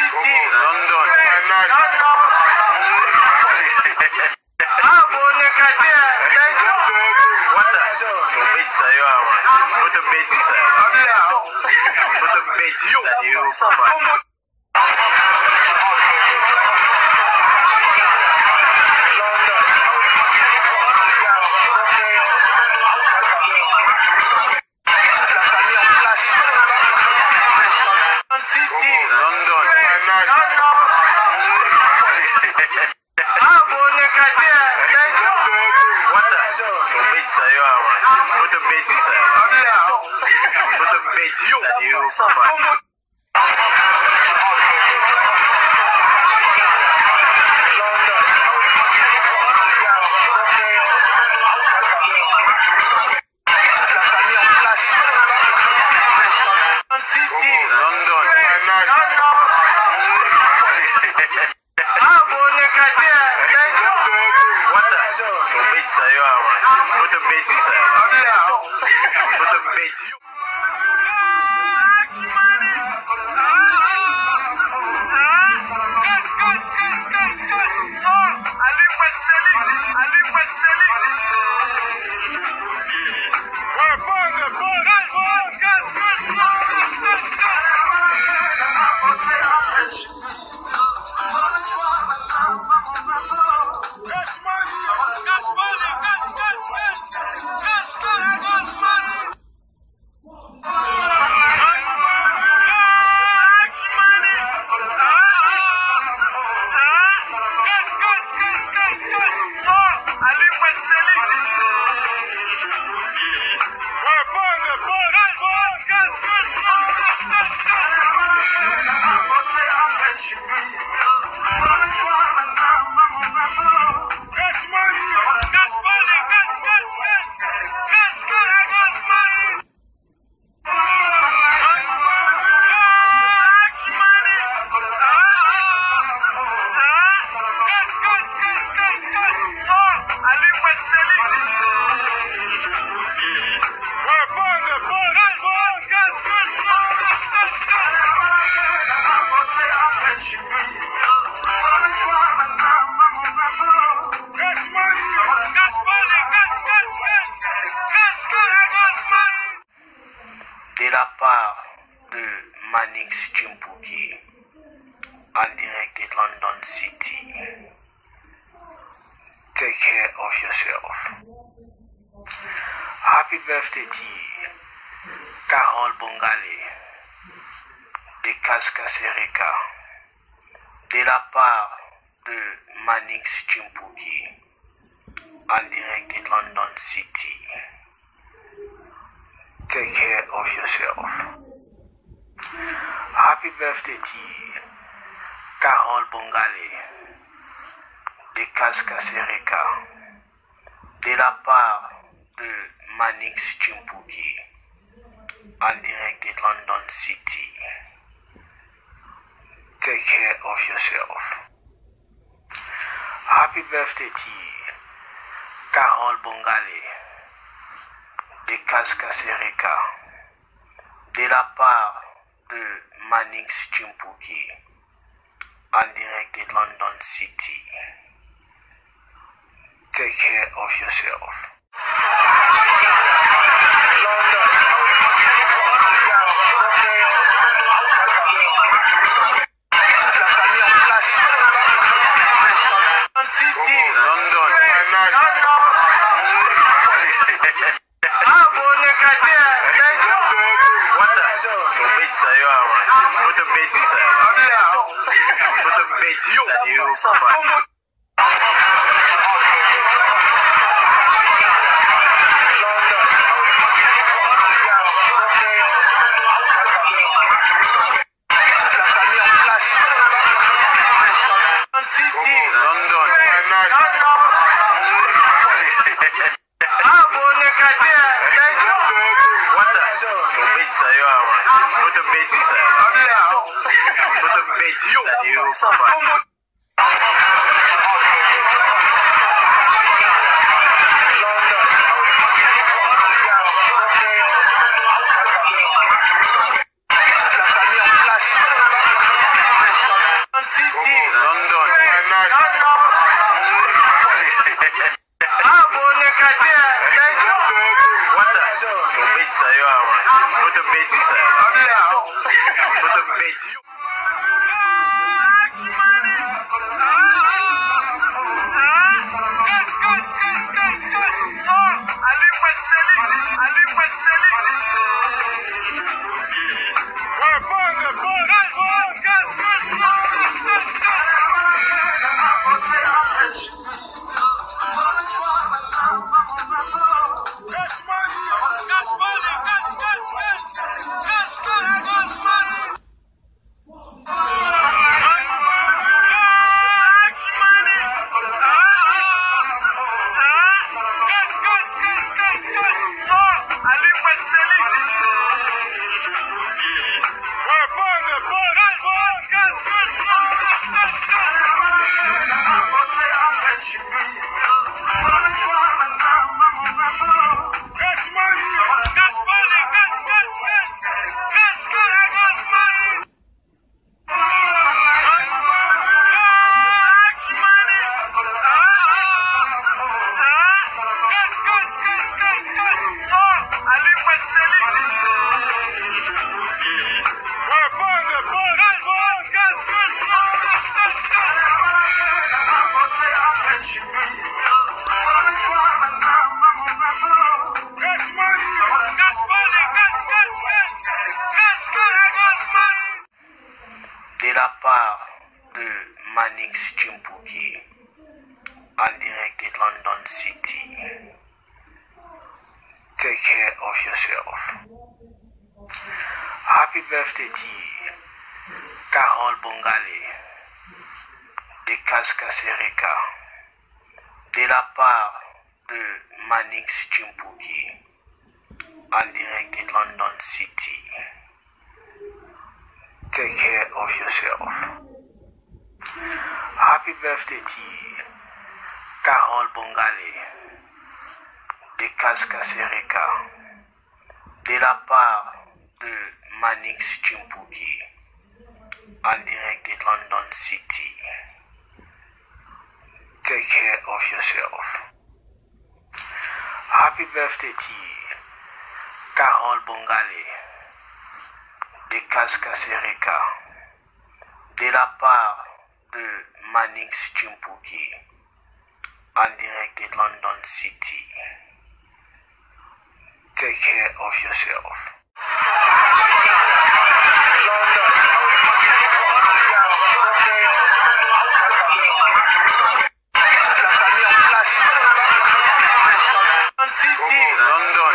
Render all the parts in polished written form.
City, London. De la part de Manix Chimpuki, en direct de London City. Take care of yourself. Happy birthday to Carol Bongale de Cascasereca. De la part de Manix Chimpuki, en direct de London City. Take care of yourself. Happy birthday to Carol Bongale de Cascasereca. De la part de Manix Chimpuki, en direct de London City. Take care of yourself. Happy birthday to Carol Bongale de Cascasereca. De la part de Manix Chimpuki, en direct de London City. Take care of yourself. De la part de Manix Chimpuki, en direct de London City. Take care of yourself. Happy birthday to Carol Bongale de Kaskasereka, de la part de Manix Chimpuki, en direct de London City. Take care of yourself. Happy birthday to Carol Bongale de Kaskasereka, de la part de Manix Chimpuki, en direct de London City. Take care of yourself. Happy birthday to Carol Bongale de Kaskasereka, de la part de Manix Chimpuki, en direct de London City. Take care of yourself. City, London.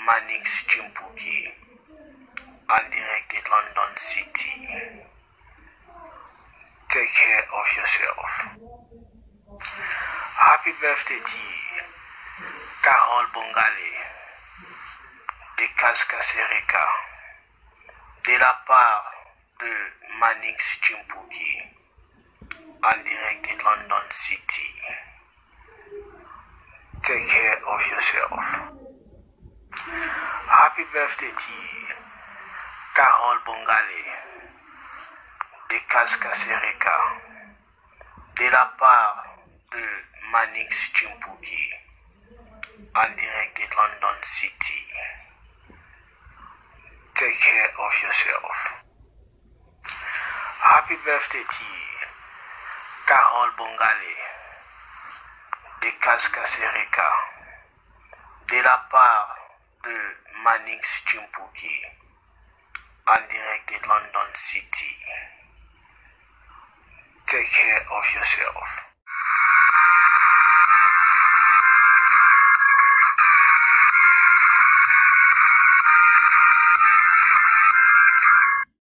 Manix Chimpuki en direct de London City. Take care of yourself. Happy birthday to Carole Bongale de Kaskaserica de la part de Manix Chimpuki en direct de London City. Take care of yourself. Happy birthday to Carole Bongale de Kaskaserica de la part de Manix Chimpuki en direct de London City. Take care of yourself. Happy birthday to Carole Bongale de Kaskaserica de la part de Manix Chimpuki en direct de London City. Take care of yourself.